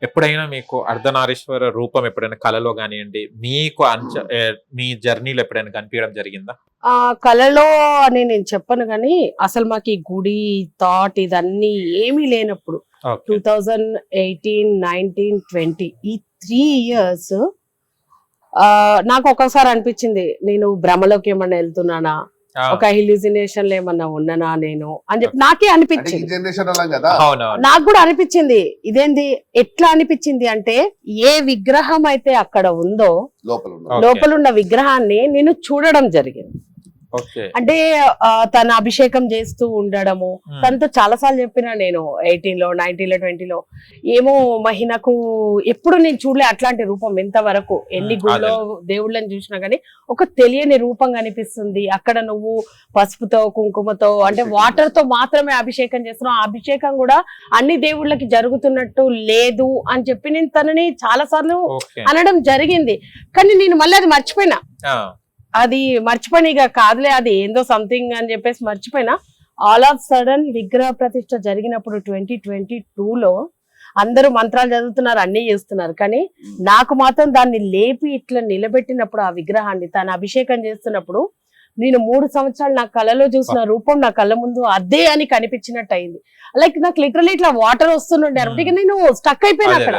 ఎప్పుడైనా మీకు అర్ధనారీశ్వర రూపం ఎప్పుడైనా కలలో కానివ్వండి, మీకు మీ జర్నీలో ఎప్పుడైనా కనిపించడం జరిగిందా? కళలో అని నేను చెప్పను కానీ అసలు మాకు ఈ గుడి థాట్ ఇదన్నీ ఏమీ లేనప్పుడు 2018, 19, 20 ఈ 3 years నాకు ఒకసారి అనిపించింది నేను భ్రమలోకి ఏమన్నా వెళ్తున్నానా, ఒక హిలిజినేషన్ లో ఏమన్నా ఉన్నానా నేను అని చెప్పి నాకే అనిపించింది. నాకు కూడా అనిపించింది ఇదేంది ఎట్లా అనిపించింది అంటే ఏ విగ్రహం అయితే అక్కడ ఉందో లోపల ఉన్న విగ్రహాన్ని నేను చూడడం జరిగింది. అంటే తన అభిషేకం చేస్తూ ఉండడము, తనతో చాలా సార్లు చెప్పిన నేను 18లో 19లో 20లో ఏమో మహిళకు ఎప్పుడు నేను చూడలే అట్లాంటి రూపం. ఎంతవరకు ఎన్ని గుళ్ళో దేవుళ్ళని చూసినా గానీ ఒక తెలియని రూపం కనిపిస్తుంది. అక్కడ నువ్వు పసుపుతో కుంకుమతో అంటే వాటర్ తో మాత్రమే అభిషేకం చేస్తున్నావు, ఆ అభిషేకం కూడా అన్ని దేవుళ్ళకి జరుగుతున్నట్టు లేదు అని చెప్పి నేను తనని చాలా సార్లు అనడం జరిగింది. కానీ నేను మళ్ళీ అది మర్చిపోయినా. అది మర్చిపోయినా కాదులే అది ఏందో సంథింగ్ అని చెప్పేసి మర్చిపోయినా. ఆల్ ఆఫ్ సడన్ విగ్రహ ప్రతిష్ఠ జరిగినప్పుడు 2022లో అందరూ మంత్రాలు చదువుతున్నారు, అన్ని చేస్తున్నారు, కానీ నాకు మాత్రం దాన్ని లేపి ఇట్లా నిలబెట్టినప్పుడు ఆ విగ్రహాన్ని తన అభిషేకం చేస్తున్నప్పుడు నేను 3 సంవత్సరాలు నా కళలో చూసిన రూపం నా కళ్ళ ముందు అదే అని కనిపించినట్టు అయింది. లైక్ నాకు లిటరలీ ఇట్లా వాటర్ వస్తుండే అనమాట. నేను స్టక్ అయిపోయినా అక్కడ.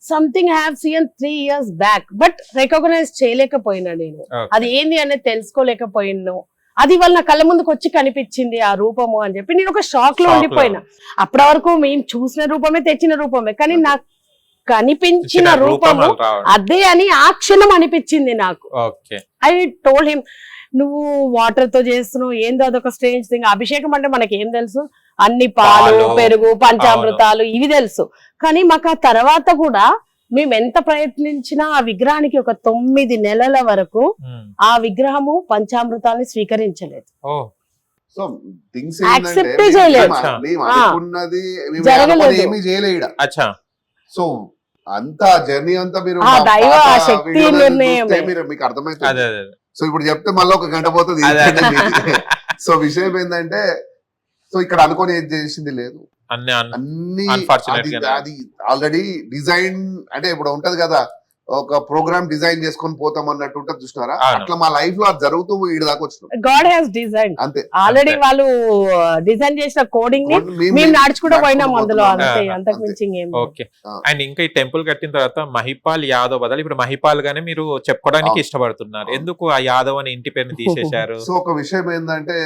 Something have seen 3 years back but recognize చేయలేకపోయినా నేను అది ఏంది అనేది తెలుసుకోలేకపోయినా. అది వాళ్ళ నా కళ్ళ ముందుకు వచ్చి కనిపించింది ఆ రూపము అని చెప్పి నేను ఒక షాక్ లో ఉండిపోయినా. అప్పటి వరకు మేము చూసిన రూపమే తెచ్చిన రూపమే, కానీ నాకు కనిపించిన రూపము అదే అని ఆ క్షణం అనిపించింది నాకు. ఐ టోల్డ్ హిమ్ నువ్వు వాటర్ తో చేస్తున్నావు ఏందో అదొక స్ట్రేంజ్ థింగ్. అభిషేకం అంటే మనకి ఏం తెలుసు, అన్ని పాలు పెరుగు పంచామృతాలు ఇవి తెలుసు. కానీ మాకు ఆ తర్వాత కూడా మేము ఎంత ప్రయత్నించినా ఆ విగ్రహానికి ఒక 9 నెలల వరకు ఆ విగ్రహము పంచామృతాన్ని స్వీకరించలేదు, యాక్సెప్ట్ చేయలేదు, జరగలేదు. సో అంత జర్నీ అంతా మీరు దైవ శక్తి నిర్ణయం మీకు అర్థమైంది. సో ఇప్పుడు చెప్తే మళ్ళీ 1 గంట పోతుంది. సో విషయం ఏంటంటే సో ఇక్కడ అనుకోని ఏది చేసింది లేదు, అన్ని అది ఆల్రెడీ డిజైన్. అంటే ఇప్పుడు ఉంటది కదా ఒక ప్రోగ్రామ్ డిజైన్ చేసుకొని పోతాం అన్నట్టు ఉంటది చూసినారా, అట్లా మా లైఫ్ లో అది జరుగుతూ ఈడ దాకా వచ్చినాం. గాడ్ హస్ డిజైన్ అంతే, ఆల్రెడీ వాళ్ళు డిజైన్ చేసిన కోడింగ్ ని మేము నడుచుకుంటూ పోయినాం అందులో, అంతే, అంతకు మించి ఏం. ఓకే. అండ్ ఇంకా ఈ టెంపుల్ కట్టిన తర్వాత మహిపాల్ యాదవ్ బదులు ఇప్పుడు మహిపాల్ గానే మీరు చెప్పుకోవడానికి ఇష్టపడుతున్నారు. ఎందుకు ఆ యాదవ్ అని ఇంటి పేరుని తీసేశారు? సో ఒక విషయం ఏంటంటే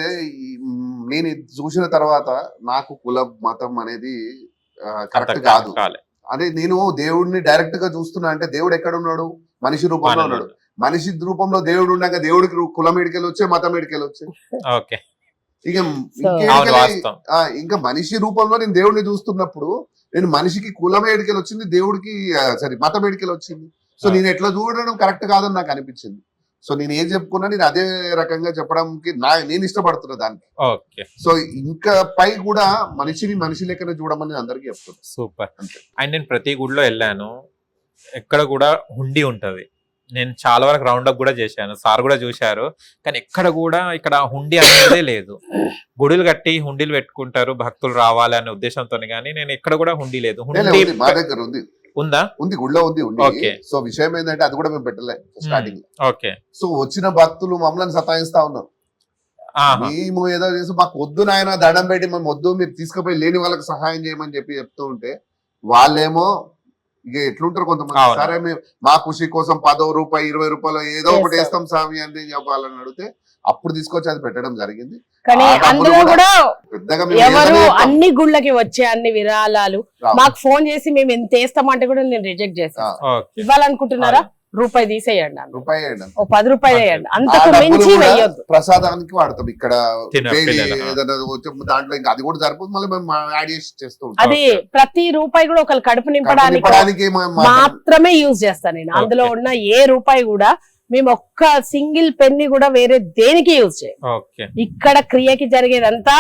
నేను చూసిన తర్వాత నాకు కుల మతం అనేది కరెక్ట్ కాదు. అదే నేను దేవుడిని డైరెక్ట్ గా చూస్తున్నా అంటే దేవుడు ఎక్కడ ఉన్నాడు, మనిషి రూపంలో ఉన్నాడు. మనిషి రూపంలో దేవుడు ఉన్నాక దేవుడికి కులం ఎడికెళ్ళి వచ్చే మతం ఎడికెళ్ళి వచ్చే. ఇంకా మనిషి రూపంలో నేను దేవుడిని చూస్తున్నప్పుడు నేను మనిషికి కులం ఎడికెళ్ళి వచ్చింది, దేవుడికి మతం ఎడికెళ్ళి వచ్చింది. సో నేను ఎట్లా చూడడం కరెక్ట్ కాదని నాకు అనిపించింది. సో నేను ఏం చెప్పుకున్నా నేను అదే రకంగా చెప్పడానికి నేను ఇష్టపడుతున్నా దానికి. సో ఇంకా పై కూడా మనిషిని మనిషి లెక్కనే చూడమని అందరికీ చెప్తున్నా. సూపర్. అండ్ నేను ప్రతి గుడిలో వెళ్ళాను, ఎక్కడ కూడా హుండీ ఉంటది. నేను చాలా వరకు రౌండ్ అప్ కూడా చేశాను, సార్ కూడా చూశారు, కానీ ఎక్కడ కూడా ఇక్కడ హుండీ అనేదే లేదు. గుడులు కట్టి హుండీలు పెట్టుకుంటారు భక్తులు రావాలి అనే ఉద్దేశంతో, కానీ నేను ఎక్కడ కూడా హుండీ లేదు. హుండీ మా దగ్గర ఉంది, ఉందా? ఉంది, గుడిలో ఉంది. సో విషయం ఏంటంటే అది కూడా మేము పెట్టలే స్టార్టింగ్. సో వచ్చిన భక్తులు మమ్మల్ని సతాయిస్తా ఉన్నారు. మేము ఏదో చేసి మాకు వద్దు నాయన దండం పెట్టి మేము వద్దు, మీరు తీసుకుపోయి లేని వాళ్ళకి సహాయం చేయమని చెప్పి చెప్తూ ఉంటే వాళ్ళేమో ఇక ఎట్లుంటారు కొంతమంది, సరే మేము మా ఖుషి కోసం 10 రూపాయలు 20 రూపాయలు ఏదో ఒకటి వేస్తాం స్వామి అని చెప్పాలని అడిగితే అప్పుడు తీసుకొచ్చి అది పెట్టడం జరిగింది. కానీ అందులో కూడా ఎవరు అన్ని గుళ్ళకి వచ్చే అన్ని విరాళాలు మాకు ఫోన్ చేసి మేము ఎంత వేస్తామంటే కూడా నేను రిజెక్ట్ చేస్తాను. ఇవ్వాలనుకుంటున్నారా రూపాయి తీసేయండి, ఓ 10 రూపాయలు వేయండి, అంతకు మించి వేయొద్దు. ప్రసాదానికి వాడతాం ఇక్కడ దాంట్లో ఇంకా అది కూడా సరిపోతుంది, మళ్ళీ మేము యాడ్ చేసి చేస్తూ ఉంటాం. అది ప్రతి రూపాయి కూడా ఒకళ్ళు కడుపు నింపడానికి మాత్రమే యూజ్ చేస్తాను నేను. అందులో ఉన్న ఏ రూపాయి కూడా మేము ఒక్క సింగిల్ పెన్ని కూడా వేరే దేనికి యూజ్ చేయం. ఇక్కడ క్రియకి జరిగేదంతా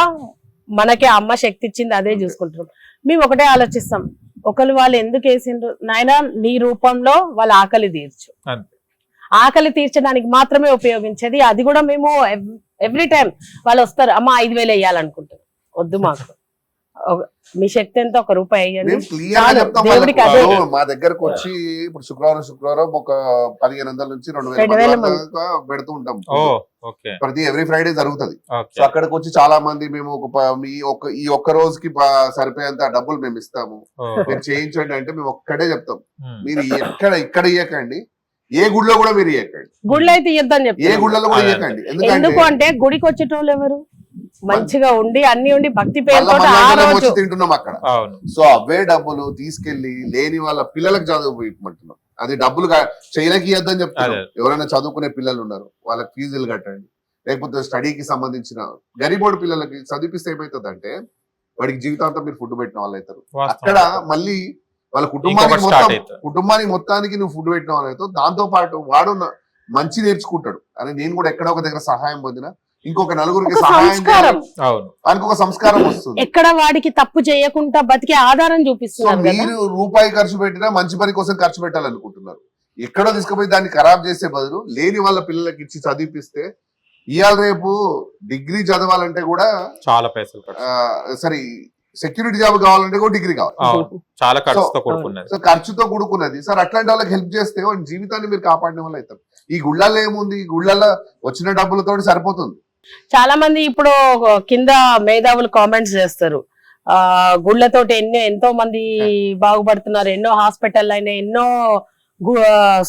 మనకి అమ్మ శక్తి ఇచ్చింది, అదే చూసుకుంటున్నాం. మేము ఒకటే ఆలోచిస్తాం, ఒకళ్ళు వాళ్ళు ఎందుకు వేసిండ్రు నాయన, నీ రూపంలో వాళ్ళ ఆకలి తీర్చు, ఆకలి తీర్చడానికి మాత్రమే ఉపయోగించేది. అది కూడా మేము ఎవ్రీ టైం వాళ్ళు వస్తారు, అమ్మ 5,000 వేయాలనుకుంటారు, వద్దు మాకు మీ శక్తి ఎంత ₹1 అయ్యండి. మేము క్లియర్ గా చాలు, చెప్తాం దేవుడికి వాళ్ళకు. అదే. మా దగ్గరకు వచ్చి ఇప్పుడు శుక్రవారం ఒక 1500 నుంచి 2000 2000 మంది దాకా పెడుతూ ఉంటాం. ఓ ఓకే ప్రతి ఎవ్రీ ఫ్రైడే జరుగుతుంది. ఓకే సో అక్కడికి వచ్చి చాలా మంది మేము ఈ ఒక్క రోజుకి సరిపోయేంత డబ్బులు మేము ఇస్తాము, మీరు చేయించండి అంటే మేము ఒక్కడే చెప్తాం, మీరు ఇక్కడ ఇయ్యకండి, ఏ గుడిలో కూడా మీరు ఇయ్యకండి, గుడిలో అయితే ఇద్దని ఏ చెప్తాను. గుడిలో కూడా ఇయ్యకండి. ఎందుకు అంటే గుడికి వచ్చేటోళ్ళు ఎవరు మంచిగా ఉండి అన్ని ఉండి భక్తి పేరుతో మళ్ళా ఆ మనం రోజు వచ్చి తింటున్నాం అక్కడ. అవును సో అవే డబ్బులు తీసుకెళ్లి లేని వాళ్ళ పిల్లలకు చదువు ఇవ్వమంటున్నాం. అది డబ్బులు చేయలకి ఇవ్వద్దని చెప్తున్నాం. అదే. ఎవరైనా చదువుకునే పిల్లలు ఉన్నారు, వాళ్ళకి ఫీజులు కట్టండి, లేకపోతే స్టడీకి సంబంధించిన గరీబోడి పిల్లలకి చదివిపిస్తే ఏమవుతుందంటే వాడికి జీవితాంతం మీరు ఫుడ్ పెట్టిన వాళ్ళు అవుతారు. అక్కడ మళ్ళీ వాళ్ళ కుటుంబానికి మొత్తానికి నువ్వు ఫుడ్ పెట్టిన వాళ్ళు అవుతావు. దాంతో పాటు వాడు మంచి నేర్చుకుంటాడు. అని నేను కూడా ఎక్కడ ఒక దగ్గర సహాయం పొందిన ఇంకొక నలుగురికి సహాయం సంస్కారం, దానికి ఒక సంస్కారం వస్తుంది. ఎక్కడ వాడికి తప్పు చేయకుండా బతికే ఆధారం సో చూపిస్తున్నారు కదా. మీరు రూపాయి ఖర్చు పెట్టినా మంచి పని కోసం ఖర్చు పెట్టాలనుకుంటున్నారు. ఎక్కడో తీసుకుపోయి దాన్ని ఖరాబ్ చేసే బదులు లేని వాళ్ళ పిల్లలకి ఇచ్చి చదివిపిస్తే ఇవాళ రేపు డిగ్రీ చదవాలంటే కూడా చాలా పైసలు సరే సెక్యూరిటీ జాబ్ కావాలంటే కూడా డిగ్రీ కావాలి, చాలా ఖర్చుతో కూడుకున్నది. సో ఖర్చుతో కూడుకున్నది. సార్ అట్లాంటి వాళ్ళకి హెల్ప్ చేస్తే వాడి జీవితాన్ని మీరు కాపాడిన వాళ్ళు అవుతారు. ఈ గుళ్ళల్లో ఏముంది, ఈ గుళ్ళల్లో వచ్చిన డబ్బులతో సరిపోతుంది. చాలా మంది ఇప్పుడు కింద మేధావులు కామెంట్స్ చేస్తారు, గుళ్ళతోటి ఎంతో మంది బాగుపడుతున్నారు, ఎన్నో హాస్పిటల్ అయినా ఎన్నో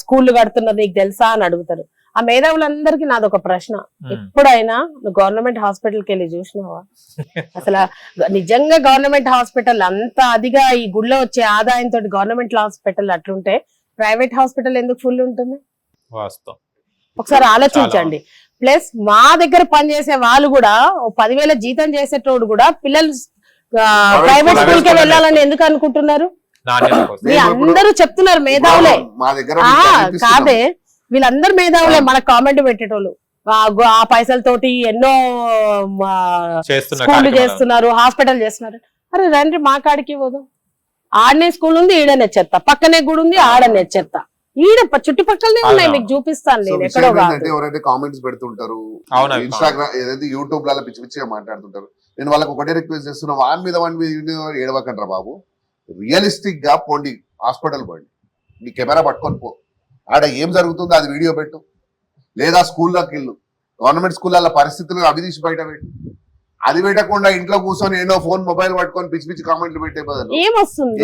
స్కూళ్ళు కడుతున్నారు, నీకు తెలుసా అని అడుగుతారు. ఆ మేధావులందరికీ నాదొక ప్రశ్న, ఎప్పుడైనా నువ్వు గవర్నమెంట్ హాస్పిటల్కి వెళ్ళి చూసినావా? అసలు నిజంగా గవర్నమెంట్ హాస్పిటల్ అంత అదిగా ఈ గుళ్ళో వచ్చే ఆదాయంతో గవర్నమెంట్ హాస్పిటల్ అట్లుంటే ప్రైవేట్ హాస్పిటల్ ఎందుకు ఫుల్ ఉంటుంది? వాస్తవం, ఒకసారి ఆలోచించండి. ప్లస్ మా దగ్గర పనిచేసే వాళ్ళు కూడా 10,000 జీతం చేసేటోడు కూడా పిల్లలు ప్రైవేట్ స్కూల్ కి వెళ్ళాలని ఎందుకు అనుకుంటున్నారు? అందరూ చెప్తున్నారు మేధావులే, కాదే వీళ్ళందరూ మేధావులే. మన కామెంట్ పెట్టేటోళ్ళు ఆ పైసలతోటి ఎన్నో స్కూల్ చేస్తున్నారు, హాస్పిటల్ చేస్తున్నారు. అరే రండి మా కాడికి పోదాం, ఆడనే స్కూల్ ఉంది, ఈడనే చెత్త, పక్కనే గుడి ఉంది, ఆడనే చెత్త, ఈడ చుట్టుపక్కలనే ఉన్నాయి, మీకు చూపిస్తాను నేను. ఎక్కడో ఎవరైతే కామెంట్స్ పెడుతుంటారు ఇన్స్టాగ్రామ్ ఏదైతే యూట్యూబ్ లలో పిచ్చి పిచ్చిగా మాట్లాడుతుంటారు, నేను వాళ్ళకి ఒకటే రిక్వెస్ట్ చేస్తున్నా, వాని మీద ఏడవకండ్రా బాబు, రియలిస్టిక్ గా పోండి, హాస్పిటల్ పోండి, నీ కెమెరా పట్టుకొని పో, ఆడ ఏం జరుగుతుందో అది వీడియో పెట్టు, లేదా స్కూల్లోకి వెళ్ళు, గవర్నమెంట్ స్కూళ్ళ పరిస్థితులు అభిదీసి బయట పెట్టు. అది పెట్టకుండా ఇంట్లో కూర్చొని ఏదో ఫోన్ మొబైల్ పట్టుకొని పిచ్చి పిచ్చి కామెంట్లు పెట్టే బదులు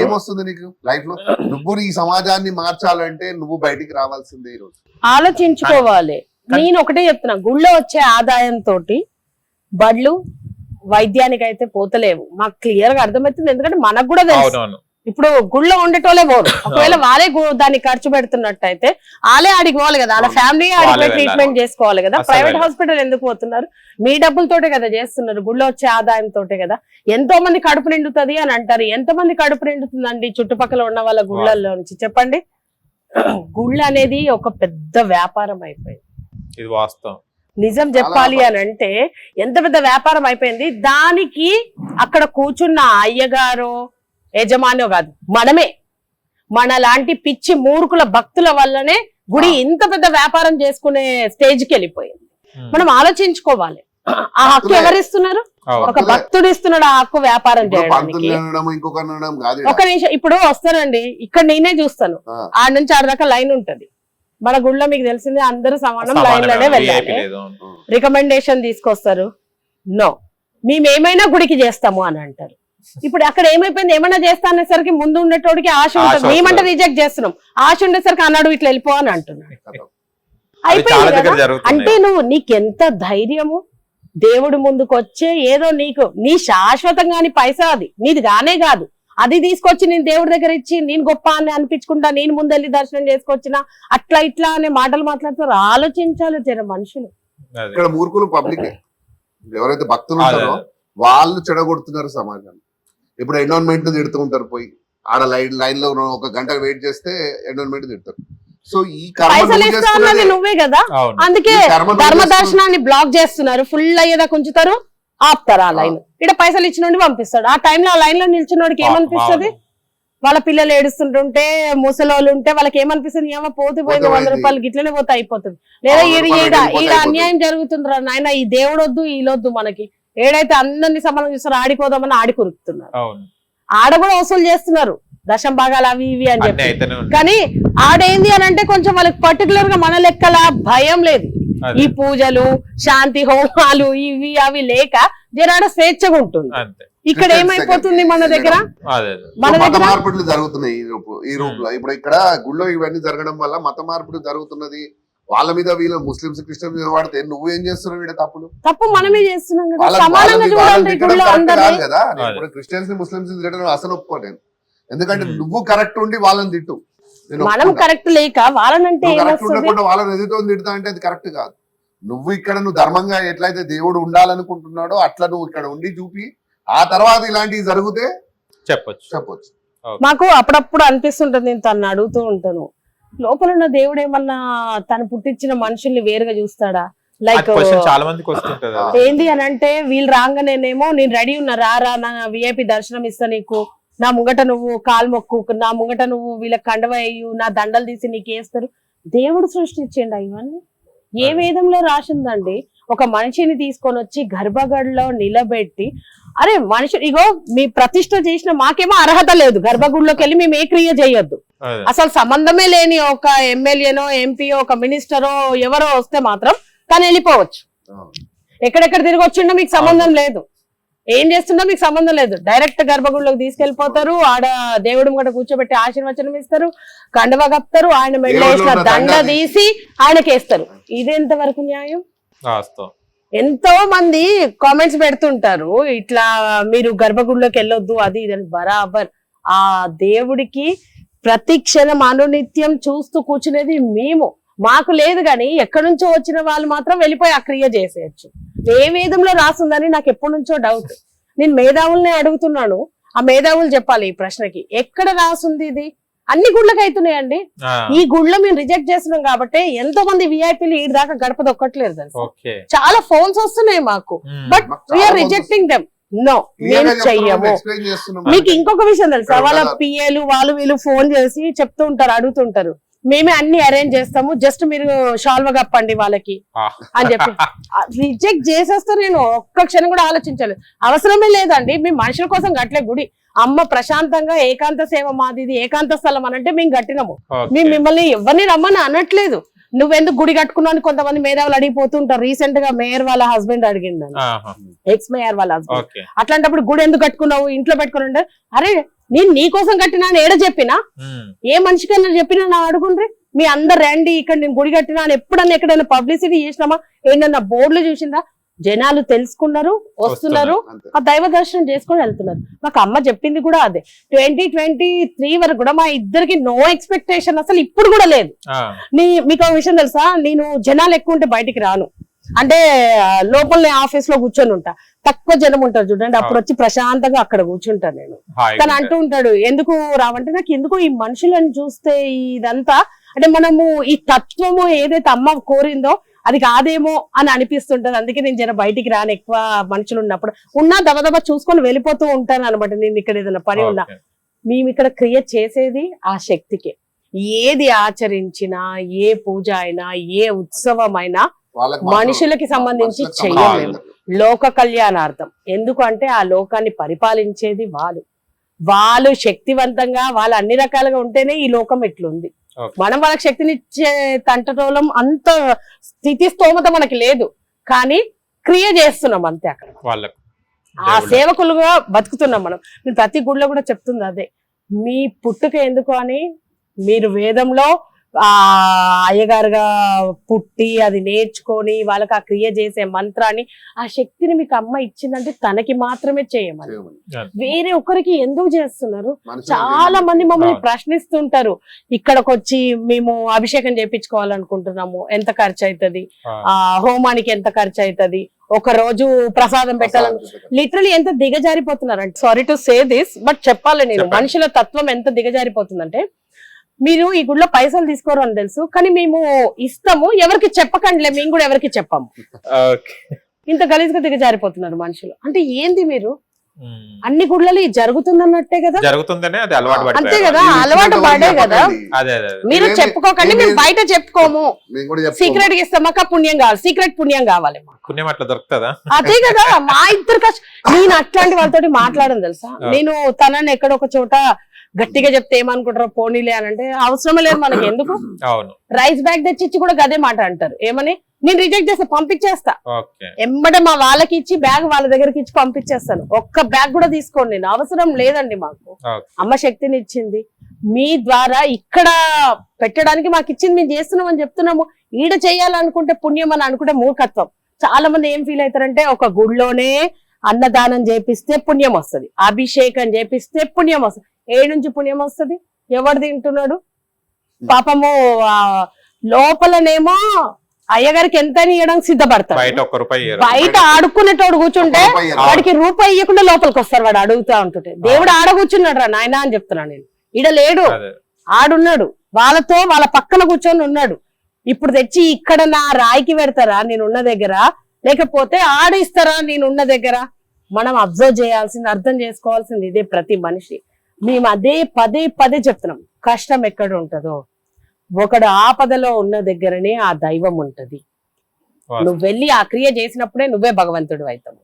ఏమొస్తుంది నీకు లైఫ్ లో? నువ్వు ఈ సమాజాన్ని మార్చాలంటే నువ్వు బయటికి రావాల్సిందే. ఈ రోజు ఆలోచించుకోవాలి. నేను ఒకటే చెప్తున్నా, గుళ్ళో వచ్చే ఆదాయంతో బడ్లు వైద్యానికి అయితే పోతలేవు, మాకు క్లియర్ గా అర్థమవుతుంది. ఎందుకంటే మనకు కూడా తెలుసు, ఇప్పుడు గుళ్ళో ఉండేటోళ్ళే పోరు. ఒకవేళ వాళ్ళే దాన్ని ఖర్చు పెడుతున్నట్టయితే వాళ్ళే ఆడికి పోవాలి కదా, వాళ్ళ ఫ్యామిలీ ఆడికి ట్రీట్మెంట్ చేసుకోవాలి కదా. ప్రైవేట్ హాస్పిటల్ ఎందుకు పోతున్నారు? మీ డబ్బులతోటే కదా చేస్తున్నారు, గుళ్ళో వచ్చే ఆదాయంతో కదా. ఎంతో మంది కడుపు నిండుతుంది అని అంటారు, ఎంత మంది కడుపు నిండుతుందండి చుట్టుపక్కల ఉన్న వాళ్ళ గుళ్ళల్లో నుంచి? చెప్పండి. గుళ్ళు అనేది ఒక పెద్ద వ్యాపారం అయిపోయింది, ఇది వాస్తవం. నిజం చెప్పాలి అని అంటే ఎంత పెద్ద వ్యాపారం అయిపోయింది. దానికి అక్కడ కూర్చున్న అయ్యగారో యజమానో కాదు, మనమే, మన లాంటి పిచ్చి మూర్ఖుల భక్తుల వల్లనే గుడి ఇంత పెద్ద వ్యాపారం చేసుకునే స్టేజ్కి వెళ్ళిపోయింది. మనం ఆలోచించుకోవాలి, ఆ హక్కు ఎవరిస్తున్నారు? ఒక భక్తుడు ఇస్తున్నాడు ఆ హక్కు వ్యాపారం చేయడానికి. ఒక నిమిషం, ఇప్పుడు వస్తానండి, ఇక్కడ నేనే చూస్తాను, ఆడ నుంచి ఆడ దాకా లైన్ ఉంటది. మన గుళ్ళో మీకు తెలిసిందే, అందరూ సమానం, లైన్ లోనే వెళ్ళాలి. రికమెండేషన్ తీసుకొస్తారు, నో మేమేమైనా గుడికి చేస్తాము అని అంటారు. ఇప్పుడు అక్కడ ఏమైపోయింది, ఏమన్నా చేస్తా అనేసరికి ముందు ఉండేటోడికి ఆశ ఉంటుంది, మేమంటే రిజెక్ట్ చేస్తున్నాం, ఆశ ఉండేసరికి అన్నాడు ఇట్లా వెళ్ళిపో అని అంటున్నాడు. అయిపోయింది కదా. అంటే నీకెంత ధైర్యము, దేవుడి ముందుకు వచ్చే ఏదో నీ శాశ్వతంగాని పైసా అది నీది గానే కాదు, అది తీసుకొచ్చి నేను దేవుడి దగ్గర ఇచ్చి నేను గొప్ప అని అనిపించుకుంటా, నేను ముందెళ్ళి దర్శనం చేసుకొచ్చిన అట్లా ఇట్లా అనే మాటలు మాట్లాడుతారు. ఆలోచించాలి జర మనుషులు. ఇక్కడ మూర్ఖులు పబ్లిక్, ఎవరైతే భక్తులు ఉంటారో వాళ్ళు చెడగొడుతున్నారు సమాజాన్ని. ఇప్పుడు ఎన్విరాన్మెంట్ తిడుతూ ఉంటారు, పోయి ఆడ లైన్ లో ఒక గంట వెయిట్ చేస్తే ఎన్విరాన్మెంట్ తిడతారు. సో ఈ నువ్వే కదా, అందుకే ధర్మ దర్శనాన్ని బ్లాక్ చేస్తున్నారు, ఫుల్ అయ్యేదాకా ఉంచుతారు, ఆపుతారు ఆ లైన్. ఇక్కడ పైసలు ఇచ్చినోడి పంపిస్తాడు, ఆ టైంలో ఆ లైన్ లో నిల్చున్నోడికి ఏమనిపిస్తుంది? వాళ్ళ పిల్లలు ఏడుస్తుంటుంటే, ముసలోళ్ళు ఉంటే వాళ్ళకి ఏమనిపిస్తుంది? ఏమో పోతే పోయింది, 100 రూపాయలు గిట్లనే పోతే అయిపోతుంది. లేదా ఈడ అన్యాయం జరుగుతుందిరా నాయన, ఈ దేవుడు వద్దు వీళ్ళొద్దు మనకి, ఏడైతే అందరినీ సమానం చూస్తారు ఆడిపోదామని ఆడి కురుకుతున్నారు. అవును. ఆడ కూడా వసూలు చేస్తున్నారు దశం భాగాలు అవి ఇవి అని అన్నీ చెప్పి. అయితేనే ఉన్నాయి. కానీ ఆడేంది అని అంటే కొంచెం వాళ్ళకి పర్టికులర్ గా మన లెక్కల భయం లేదు. అదే. ఈ పూజలు శాంతి హోమాలు ఇవి అవి లేక జనాడ స్వేచ్ఛగా ఉంటుంది. అంతే. ఇక్కడ ఏమైపోతుంది మన దగ్గర అదే మన మత దగ్గర మార్పులు జరుగుతున్నాయి ఈ రూప్ లో. ఇప్పుడు ఇక్కడ గుళ్ళో ఇవన్నీ జరగడం వల్ల మత మార్పులు జరుగుతున్నది. వాళ్ళ మీద వీళ్ళ ముస్లింస్ క్రిస్టియన్ మీద వాడితే నువ్వేం చేస్తున్నావు వీడ తప్పులు? తప్పు మనమే చేస్తున్నాం కదా. వాళ్ళని సమానంగా చూడాలి తిట్టడం గుళ్ళో correct అందరినీ. కాదు కదా. నేను ఇప్పుడు క్రిస్టియన్స్ ని ముస్లింస్ తిట్టడం అసలు ఒప్పుకోలేను. ఎందుకంటే నువ్వు కరెక్ట్ ఉండి వాళ్ళని తిట్టు. నేను మనం ఒప్పుకుంటా. కరెక్ట్ లేక వాళ్ళనంటే నువ్వు కరెక్ట్ ఏమొస్తుంది? ఉండకుండా వాళ్ళని ఎదుగుతో తిడతా అంటే అది కరెక్ట్ కాదు. నువ్వు ఇక్కడ నువ్వు ధర్మంగా ఎట్లయితే దేవుడు ఉండాలనుకుంటున్నాడో అట్లా నువ్వు ఇక్కడ ఉండి చూపి ఆ తర్వాత ఇలాంటివి జరిగితే చెప్పొచ్చు. మాకు అప్పుడప్పుడు అనిపిస్తుంటది, నేను తను అడుగుతూ ఉంటాను, లోపల ఉన్న దేవుడు ఏమన్నా తను పుట్టించిన మనుషుల్ని వేరుగా చూస్తాడా? లైక్ చాలా మందికి వస్తుంటది. ఏంది అని అంటే వీళ్ళు రాగానేనేమో నేను రెడీ ఉన్నా, రారా నా విఐపి దర్శనం ఇస్తా నీకు, నా ముంగట నువ్వు కాలు మొక్కు, నా ముంగట నువ్వు వీళ్ళకి కండవ వేయు, నా దండలు తీసి నీకు వేస్తారు. దేవుడు సృష్టించండి ఇవన్నీ. ఏ వేదంలో రాసిందండి? ఒక మనిషిని తీసుకొని వచ్చి గర్భగుడిలో నిలబెట్టి, అరే మనిషి ఇగో మీ ప్రతిష్ట చేసిన మాకేమో అర్హత లేదు, గర్భగుడిలోకి వెళ్ళి మేము ఏ క్రియ చేయొద్దు. అసలు సంబంధమే లేని ఒక ఎమ్మెల్యేనో ఎంపీయో ఒక మినిస్టరో ఎవరో వస్తే మాత్రం తను వెళ్ళిపోవచ్చు. ఎక్కడెక్కడ తిరిగి వచ్చిండో మీకు సంబంధం లేదు, ఏం చేస్తుండో మీకు సంబంధం లేదు. డైరెక్ట్ గర్భగుడిలోకి తీసుకెళ్లిపోతారు. ఆడ దేవుడు కూడా కూర్చోబెట్టి ఆశీర్వచనం ఇస్తారు, కండవ కప్తారు, ఆయన మెడలో వేసిన దండ తీసి ఆయనకేస్తారు. ఇదెంత వరకు న్యాయం? ఎంతో మంది కామెంట్స్ పెడుతుంటారు, ఇట్లా మీరు గర్భగుడిలోకి వెళ్ళొద్దు అది ఇదని. బరాబర్ ఆ దేవుడికి ప్రతి క్షణం అనునిత్యం చూస్తూ కూర్చునేది మేము, మాకు లేదు. కానీ ఎక్కడి నుంచో వచ్చిన వాళ్ళు మాత్రం వెళ్ళిపోయి ఆ క్రియ చేసేయచ్చు. ఏ వేదంలో రాస్తుందని నాకు ఎప్పటి నుంచో డౌట్. నేను మేధావుల్ని అడుగుతున్నాను, ఆ మేధావులు చెప్పాలి ఈ ప్రశ్నకి. ఎక్కడ రాస్తుంది ఇది? అన్ని గుళ్ళకి అవుతున్నాయండి. ఈ గుళ్ళ మేము రిజెక్ట్ చేస్తున్నాం కాబట్టి ఎంతో మంది విఐపీలు ఈ దాకా గడప దొక్కట్లేదు తెలుసు. చాలా ఫోన్స్ వస్తున్నాయి మాకు, but we are rejecting them. No, మేము చెయ్యము. మీకు ఇంకొక విషయం తెలుసా, వాళ్ళ పిఏలు వాళ్ళు వీళ్ళు ఫోన్ చేసి చెప్తూ ఉంటారు, అడుగుతుంటారు, మేమే అన్ని అరేంజ్ చేస్తాము, జస్ట్ మీరు షాల్వ కప్పండి వాళ్ళకి అని చెప్పి రిజెక్ట్ చేసేస్తే నేను ఒక్క క్షణం కూడా ఆలోచించలేదు. అవసరమే లేదండి, మేము మనుషుల కోసం కట్టలే గుడి. అమ్మ ప్రశాంతంగా ఏకాంత సేవ మాది, ఇది ఏకాంత స్థలం అని అంటే మేము కట్టినాము. మేము మిమ్మల్ని ఎవరిని రమ్మని అనట్లేదు. నువ్వెందుకు గుడి కట్టుకున్నావు అని కొంతమంది మేధావులు అడిగిపోతుంటారు. రీసెంట్ గా మేయర్ వాళ్ళ హస్బెండ్ అడిగిందని, ఎక్స్ మేయర్ వాళ్ళ హస్బెండ్. అట్లాంటప్పుడు గుడి ఎందుకు కట్టుకున్నావు, ఇంట్లో పెట్టుకుని, అరే నేను నీ కోసం కట్టినా అని ఏడ చెప్పినా, ఏ మనిషికైనా చెప్పినా నా అడుగుండ్రి, మీ అందరు రండి ఇక్కడ నేను గుడి కట్టినా అని ఎప్పుడన్నా ఎక్కడైనా పబ్లిసిటీ చేసినామా, ఏంటన్నా బోర్డులు చూసిందా? జనాలు తెలుసుకున్నారు, వస్తున్నారు, ఆ దైవ దర్శనం చేసుకుని వెళ్తున్నారు. మాకు అమ్మ చెప్పింది కూడా అదే. 2023 వరకు కూడా మా ఇద్దరికి నో ఎక్స్పెక్టేషన్ అసలు ఇప్పుడు కూడా లేదు. మీకు ఒక విషయం తెలుసా, నేను జనాలు ఎక్కువ ఉంటే బయటికి రాను. అంటే లోపల ఆఫీస్ లో కూర్చొని ఉంటా, తక్కువ జనం ఉంటారు చూడండి, అప్పుడు వచ్చి ప్రశాంతంగా అక్కడ కూర్చుంటాను నేను. తను అంటూ ఉంటాడు, ఎందుకు రావంటే నాకు ఎందుకు ఈ మనుషులను చూస్తే ఇదంతా అంటే మనము ఈ తత్వము ఏదైతే అమ్మ కోరిందో అది కాదేమో అని అనిపిస్తుంటది. అందుకే నేను జర బయటికి రాను, ఎక్కువ మనుషులు ఉన్నప్పుడు. ఉన్నా దబదబ చూసుకొని వెళ్ళిపోతూ ఉంటాను అనమాట. నేను ఇక్కడ ఏదైనా పని ఉన్నా, మేము ఇక్కడ క్రియేట్ చేసేది ఆ శక్తికే. ఏది ఆచరించినా, ఏ పూజ అయినా, ఏ ఉత్సవం అయినా మనుషులకి సంబంధించి చెయ్యలేము, లోక కళ్యాణార్థం. ఎందుకంటే ఆ లోకాన్ని పరిపాలించేది వాళ్ళు శక్తివంతంగా వాళ్ళు అన్ని రకాలుగా ఉంటేనే ఈ లోకం ఎట్లుంది. మనం వాళ్ళకి శక్తినిచ్చే తంటటోలం అంత స్థితి స్తోమత మనకి లేదు, కానీ క్రియ చేస్తున్నాం అంతే. అక్కడ ఆ సేవకులుగా బతుకుతున్నాం మనం. నేను ప్రతి గుడిలో కూడా చెప్తుంది అదే, మీ పుట్టుక ఎందుకు అని. మీరు వేదంలో అయ్యగారుగా పుట్టి అది నేర్చుకొని వాళ్ళకి ఆ క్రియ చేసే మంత్రాన్ని, ఆ శక్తిని మీకు అమ్మ ఇచ్చిందంటే తనకి మాత్రమే చేయమని, వేరే ఒకరికి ఎందుకు చేస్తున్నారు? చాలా మంది మమ్మల్ని ప్రశ్నిస్తుంటారు, ఇక్కడికి వచ్చి మేము అభిషేకం చేయించుకోవాలనుకుంటున్నాము, ఎంత ఖర్చు అవుతుంది, హోమానికి ఎంత ఖర్చు అవుతుంది, ఒక రోజు ప్రసాదం పెట్టాలని. లిటరలీ ఎంత దిగజారిపోతున్నారంటే, sorry to say this but చెప్పాలి నేను, మనుషుల తత్వం ఎంత దిగజారిపోతుందంటే, మీరు ఈ గుడిలో పైసలు తీసుకోరు అని తెలుసు, కానీ మేము ఇస్తాము, ఎవరికి చెప్పకండిలే, మేము కూడా ఎవరికి చెప్పాము. ఇంత గలీజ్గా దిగజారిపోతున్నారు మనుషులు. అంటే ఏంది మీరు అన్ని గుళ్ళలో ఇది జరుగుతుందన్నట్టే కదా, జరుగుతుందనే అది అలవాటు అంతే పడిపోయారు. కదా, అలవాటు పడే కదా. అదే అదే మీరు చెప్పుకోకండి, మేము బయట చెప్పుకోము, మేము కూడా చెప్పుకోము. సీక్రెట్ గా ఇస్తాం, మాకు పుణ్యం కావాలి, సీక్రెట్ పుణ్యం కావాలి మాకు. పుణ్యం అట్లా దొరుకుతుందా? అదే కదా, మా ఇద్దరు కష్టం. నేను అట్లాంటి వాళ్ళతోటి మాట్లాడను తెలుసా, నేను తనని ఎక్కడ ఒక చోట గట్టిగా చెప్తే ఏమనుకుంటారో పోనీలే అని అంటే అవసరమే లేదు మనకి, ఎందుకు. అవును, రైస్ బ్యాగ్ తెచ్చి కూడా గదే మాట అంటారు, ఏమని నేను రిజెక్ట్ చేస్తా, పంపించేస్తా ఓకే. ఎంబడే మా వాళ్ళకి ఇచ్చి బ్యాగ్ వాళ్ళ దగ్గరికి ఇచ్చి పంపించేస్తాను. ఒక్క బ్యాగ్ కూడా తీసుకోండి, నేను అవసరం లేదండి మాకు. ఓకే. అమ్మ శక్తిని ఇచ్చింది, మీ ద్వారా ఇక్కడ పెట్టడానికి మాకు ఇచ్చింది, మేము చేస్తున్నాం అని చెప్తున్నాము. ఈడ చేయాలనుకుంటే పుణ్యం అని అనుకుంటే మూర్ఖత్వం. చాలా మంది ఏం ఫీల్ అవుతారంటే ఒక గుడిలోనే అన్నదానం చేపిస్తే పుణ్యం వస్తుంది, అభిషేకం చేపిస్తే పుణ్యం వస్తుంది. ఏ నుంచి పుణ్యం వస్తుంది? ఎవడు తింటున్నాడు పాపము? లోపలనేమో అయ్యగారికి ఎంత ఇవ్వడానికి సిద్ధపడతాడు, బయట ఒక్క రూపాయి ఇయ్యరు. బయట ఆడుకునేటోడు కూర్చుంటే వాడికి రూపాయి ఇవ్వకుండా లోపలికి వస్తారు, వాడు అడుగుతా ఉంటుంటే. దేవుడు ఆడ కూర్చున్నాడు రా నాయనా అని చెప్తున్నాను నేను, ఈడ లేడు, అదే. ఆడున్నాడు, వాళ్ళతో వాళ్ళ పక్కన కూర్చొని ఉన్నాడు. ఇప్పుడు తెచ్చి ఇక్కడ నా రాయికి పెడతారా నేనున్న దగ్గర, లేకపోతే ఆడ ఇస్తారా నేనున్న దగ్గర? మనం అబ్జర్వ్ చేయాల్సింది, అర్థం చేసుకోవాల్సింది ఇదే ప్రతి మనిషి. మేము అదే పదే పదే చెప్తున్నాం, కష్టం ఎక్కడ ఉంటుందో ఒకడు ఆపదలో ఉన్న దగ్గరనే ఆ దైవం ఉంటది. నువ్వు వెళ్ళి ఆ క్రియ చేసినప్పుడే నువ్వే భగవంతుడు అవుతావు,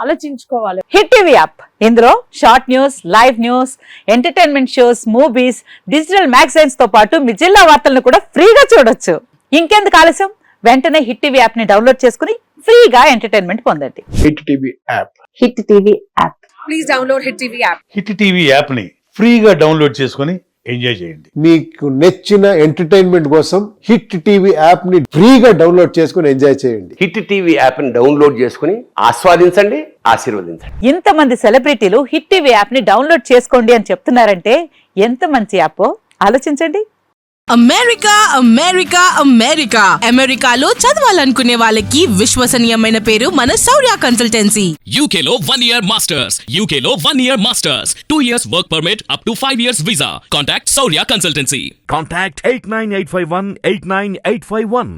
ఆలోచించుకోవాలి. హిట్ టీవీ యాప్, ఇందులో short news, live news, entertainment shows, movies, digital magazines తో పాటు మీ జిల్లా వార్తలను కూడా ఫ్రీగా చూడొచ్చు. ఇంకెందుకు ఆలస్యం, వెంటనే హిట్ టీవీ యాప్ ని డౌన్లోడ్ చేసుకుని ఫ్రీగా ఎంటర్టైన్మెంట్ పొందండి. Hit TV app. Hit TV app. Please download hit TV app. Hit TV app ని ఫ్రీగా డౌన్లోడ్ చేసుకొని ఎంజాయ్ చేయండి. మీకు నచ్చిన ఎంటర్టైన్మెంట్ కోసం హిట్ టీవీ యాప్ ని ఫ్రీగా డౌన్లోడ్ చేసుకుని ఎంజాయ్ చేయండి. హిట్ టీవీ యాప్ ని డౌన్లోడ్ చేసుకుని ఆస్వాదించండి, ఆశీర్వదించండి. ఇంతమంది సెలబ్రిటీలు హిట్ టీవీ యాప్ ని డౌన్లోడ్ చేసుకోండి అని చెప్తున్నారంటే ఎంత మంచి యాప్ ఆలోచించండి. అమెరికా అమెరికా అమెరికా అమెరికాలో చదవాలనుకునే వాళ్ళకి విశ్వసనీయమైన పేరు మన శౌర్య కన్సల్టెన్సీ. UK లో 1 year masters, UK లో 1 year masters, 2 years work permit up to 5 years visa. Contact Saurya Consultancy. Contact 89851 89851.